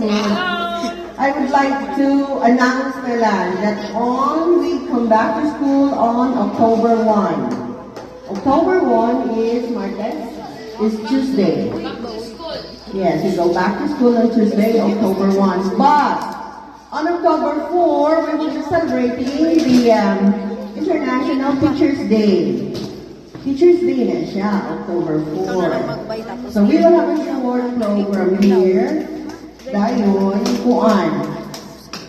I would like to announce that we come back to school on October 1. October 1 is Martes, is Tuesday. Yes, we go back to school on Tuesday, October 1. But on October 4, we will be celebrating the International Teachers Day. Teachers Day na siya, October 4. So we will have a short program here. Dahil, kuan,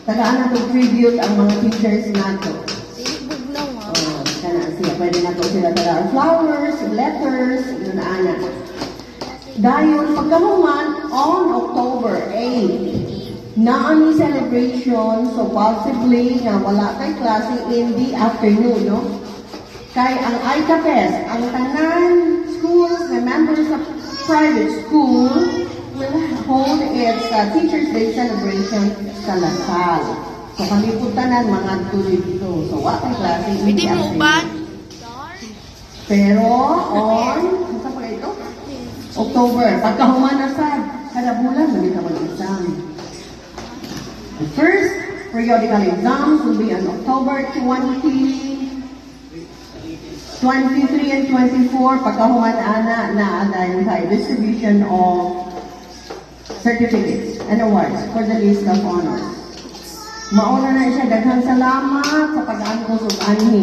tagaan na tribute ang mga teachers nato. Kana siya, pwede na sila tagaan flowers, letters, yun na anak. Dahil, pagkahuman, on October 8, naani celebration, so possibly na wala kay klase in the afternoon, no? Kay ang ICAPES, ang tanan schools na members of private school will hold its Teachers Day celebration sa Lasal. So kami po tanan mga dito. So wala kay klase in the afternoon. Pero on, ano pa ito? October, pagkahuman na sa kada bulan, hindi ka mag-exam. The first periodical exams will be on October 23 and 24. Pagkahuman na dahil distribution of certificates and awards for the list of honors. Mauna na siya, daghang salamat sa pag-aano ko sa anhi.